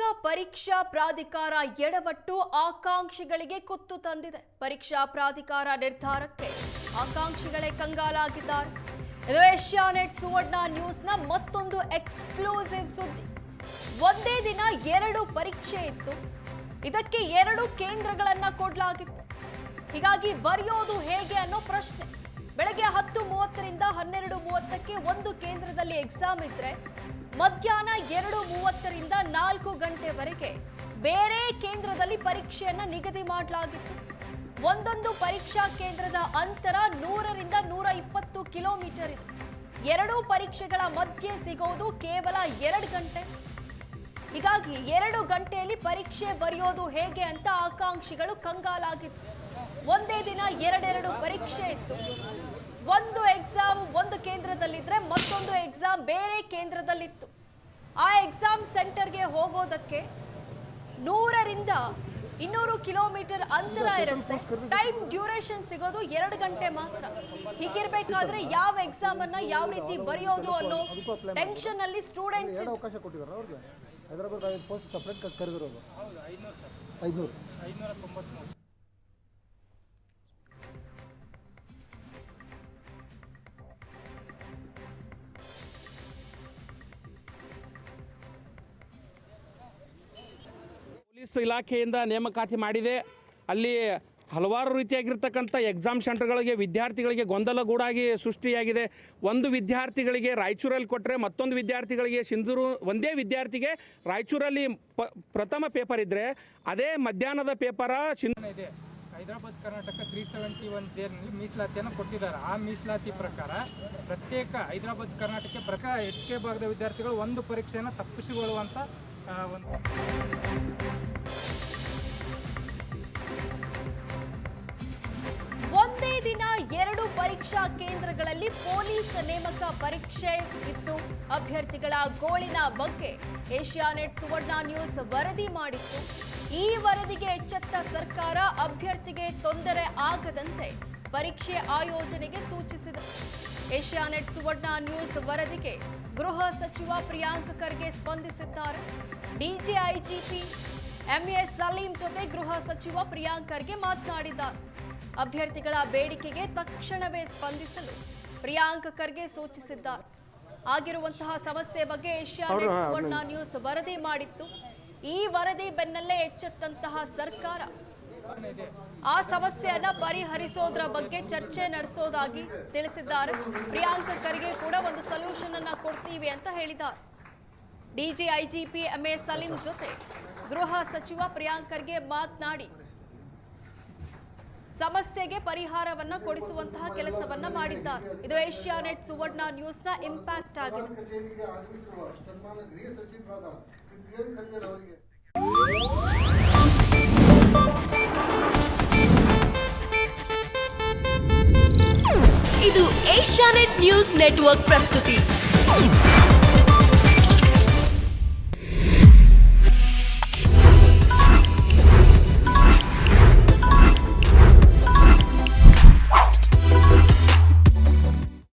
ಕರ್ನಾಟಕ ಪರೀಕ್ಷಾ ಪ್ರಾಧಿಕಾರ ಎಡವಟ್ಟು ಆಕಾಂಕ್ಷಿಗಳಿಗೆ ಕುತ್ತು ತಂದಿದೆ. ಪರೀಕ್ಷಾ ಪ್ರಾಧಿಕಾರ ನಿರ್ಧಾರಕ್ಕೆ ಆಕಾಂಕ್ಷಿಗಳೇ ಕಂಗಾಲಾಗಿದ್ದಾರೆ. ಇದು ಏಷ್ಯಾನೆಟ್ ಸುವರ್ಣ ನ್ಯೂಸ್ನ ಮತ್ತೊಂದು ಎಕ್ಸ್ಕ್ಲೂಸಿವ್ ಸುದ್ದಿ. ಒಂದೇ ದಿನ 2 ಪರೀಕ್ಷೆ ಇತ್ತು. ಇದಕ್ಕೆ 2 ಕೇಂದ್ರಗಳನ್ನ ಕೊಡಲಾಗಿತ್ತು. ಹೀಗಾಗಿ ಬರೆಯೋದು ಹೇಗೆ ಅನ್ನೋ ಪ್ರಶ್ನೆ. ಬೆಳಗ್ಗೆ 10:30ರಿಂದ 12:30ಕ್ಕೆ ಒಂದು ಕೇಂದ್ರದಲ್ಲಿ ಎಕ್ಸಾಮ್ ಇದ್ರೆ ಮಧ್ಯಾಹ್ನ 2:30ರಿಂದ 4 ಗಂಟೆವರೆಗೆ ಬೇರೆ ಕೇಂದ್ರದಲ್ಲಿ ಪರೀಕ್ಷೆಯನ್ನ ನಿಗದಿ ಮಾಡಲಾಗಿತ್ತು. ಒಂದೊಂದು ಪರೀಕ್ಷಾ ಕೇಂದ್ರದ ಅಂತರ 100ರಿಂದ 120 ಕಿಲೋಮೀಟರ್ ಇದೆ. 2 ಪರೀಕ್ಷೆಗಳ ಮಧ್ಯೆ ಸಿಗೋದು ಕೇವಲ 2 ಗಂಟೆ. ಹೀಗಾಗಿ 2 ಗಂಟೆಯಲ್ಲಿ ಪರೀಕ್ಷೆ ಬರೆಯೋದು ಹೇಗೆ ಅಂತ ಆಕಾಂಕ್ಷಿಗಳು ಕಂಗಾಲಾಗಿತ್ತು. ಒಂದೇ ದಿನ 2 ಪರೀಕ್ಷೆ ಇತ್ತು. ಒಂದು ಎಕ್ಸಾಮ್ ಒಂದು ಕೇಂದ್ರದಲ್ಲಿದ್ರೆ ಮತ್ತೊಂದು ಎಕ್ಸಾಮ್ ಬೇರೆ ಕೇಂದ್ರದಲ್ಲಿತ್ತು. ಆ ಎಕ್ಸಾಮ್ ಸೆಂಟರ್ಗೆ ಹೋಗೋದಕ್ಕೆ 100ರಿಂದ 200 ಕಿಲೋಮೀಟರ್ ಅಂತರ ಇರುತ್ತೆ. ಟೈಮ್ ಡ್ಯೂರೇಷನ್ ಸಿಗೋದು 2 ಗಂಟೆ ಮಾತ್ರ. ಹೀಗಿರ್ಬೇಕಾದ್ರೆ ಯಾವ ಎಕ್ಸಾಮ್ ಅನ್ನ ಯಾವ ರೀತಿ ಬರೆಯೋದು ಅನ್ನೋ ಟೆನ್ಷನ್ ಅಲ್ಲಿ ಸ್ಟೂಡೆಂಟ್ಸ್ ಹೈದರಾಬಾದ್ ಪೋಸ್ಟ್ ಸಪರೇಟ್ ಕರೆದಿರೋದು 593. ಪೊಲೀಸ್ ಇಲಾಖೆಯಿಂದ ನೇಮಕಾತಿ ಮಾಡಿದೆ. ಅಲ್ಲಿ ಹಲವಾರು ರೀತಿಯಾಗಿರ್ತಕ್ಕಂಥ ಎಕ್ಸಾಮ್ ಸೆಂಟರ್ಗಳಿಗೆ ವಿದ್ಯಾರ್ಥಿಗಳಿಗೆ ಗೊಂದಲಗೂಡಾಗಿ ಸೃಷ್ಟಿಯಾಗಿದೆ. ಒಂದು ವಿದ್ಯಾರ್ಥಿಗಳಿಗೆ ರಾಯಚೂರಲ್ಲಿ ಕೊಟ್ಟರೆ ಮತ್ತೊಂದು ವಿದ್ಯಾರ್ಥಿಗಳಿಗೆ ಸಿಂಧೂರು, ಒಂದೇ ವಿದ್ಯಾರ್ಥಿಗೆ ರಾಯಚೂರಲ್ಲಿ ಪ್ರಥಮ ಪೇಪರ್ ಇದ್ದರೆ ಅದೇ ಮಧ್ಯಾಹ್ನದ ಪೇಪರ ಇದೆ. ಹೈದರಾಬಾದ್ ಕರ್ನಾಟಕ 371 ಜೇರ್ನಲ್ಲಿ ಮೀಸಲಾತಿಯನ್ನು ಕೊಟ್ಟಿದ್ದಾರೆ. ಆ ಮೀಸಲಾತಿ ಪ್ರಕಾರ ಪ್ರತ್ಯೇಕ ಹೈದರಾಬಾದ್ ಕರ್ನಾಟಕ ಪ್ರಕಾರ HK ಭಾಗದ ವಿದ್ಯಾರ್ಥಿಗಳು ಒಂದು ಪರೀಕ್ಷೆಯನ್ನು ತಪ್ಪಿಸಿಕೊಳ್ಳುವಂಥ ಒಂದೇ ದಿನ 2 ಪರೀಕ್ಷಾ ಕೇಂದ್ರಗಳಲ್ಲಿ ಪೊಲೀಸ್ ನೇಮಕ ಪರೀಕ್ಷೆ ಇತ್ತು. ಅಭ್ಯರ್ಥಿಗಳ ಗೋಳಿನ ಬಗ್ಗೆ ಏಷ್ಯಾನೆಟ್ ಸುವರ್ಣ ನ್ಯೂಸ್ ವರದಿ ಮಾಡಿತ್ತು. ಈ ವರದಿಗೆ ಎಚ್ಚೆತ್ತ ಸರ್ಕಾರ ಅಭ್ಯರ್ಥಿಗೆ ತೊಂದರೆ ಆಗದಂತೆ ಪರೀಕ್ಷೆ ಆಯೋಜನೆಗೆ ಸೂಚಿಸಿದೆ. ಏಷ್ಯಾನೆಟ್ ಸುವರ್ಣ ನ್ಯೂಸ್ ವರದಿಗೆ ಗೃಹ ಸಚಿವ ಪ್ರಿಯಾಂಕ್ ಖರ್ಗೆ ಸ್ಪಂದಿಸಿದ್ದಾರೆ. ಡಿಜಿಐಜಿಪಿ ಎಂಎ ಸಲೀಂ ಜೊತೆ ಗೃಹ ಸಚಿವ ಪ್ರಿಯಾಂಕ್ ಖರ್ಗೆ ಮಾತನಾಡಿದ್ದಾರೆ. ಅಭ್ಯರ್ಥಿಗಳ ಬೇಡಿಕೆಗೆ ತಕ್ಷಣವೇ ಸ್ಪಂದಿಸಲು ಪ್ರಿಯಾಂಕ್ ಖರ್ಗೆ ಸೂಚಿಸಿದ್ದಾರೆ. ಆಗಿರುವಂತಹ ಸಮಸ್ಯೆ ಬಗ್ಗೆ ಏಷ್ಯಾನೆಟ್ ಸುವರ್ಣ ನ್ಯೂಸ್ ವರದಿ ಮಾಡಿತ್ತು. ಈ ವರದಿ ಬೆನ್ನಲ್ಲೇ ಎಚ್ಚೆತ್ತಂತಹ ಸರ್ಕಾರ ಆ ಸಮಸ್ಯೆಯನ್ನ ಪರಿಹರಿಸೋದ್ರ ಬಗ್ಗೆ ಚರ್ಚೆ ನಡೆಸೋದಾಗಿ ತಿಳಿಸಿದ್ದಾರೆ. ಪ್ರಿಯಾಂಕ್ ಖರ್ಗೆ ಕೂಡ ಒಂದು ಸೊಲ್ಯೂಷನ್ ಅನ್ನ ಕೊಡ್ತೀವಿ ಅಂತ ಹೇಳಿದ್ದಾರೆ. ಡಿಜಿಐಜಿಪಿ ಎಂಎ ಸಲೀಂ ಜೊತೆ ಗೃಹ ಸಚಿವ ಪ್ರಿಯಾಂಕ್ ಖರ್ಗೆ ಮಾತನಾಡಿ ಸಮಸ್ಯೆಗೆ ಪರಿಹಾರವನ್ನ ಕೊಡಿಸುವಂತಹ ಕೆಲಸವನ್ನ ಮಾಡಿದ್ದಾರೆ. ಇದು ಏಷ್ಯಾನೆಟ್ ಸುವರ್ಣ ನ್ಯೂಸ್ನ ಇಂಪ್ಯಾಕ್ಟ್ ಆಗಿದೆ. ಇದು ಏಷ್ಯಾನೆಟ್ ನ್ಯೂಸ್ ನೆಟ್ವರ್ಕ್ ಪ್ರಸ್ತುತಿ.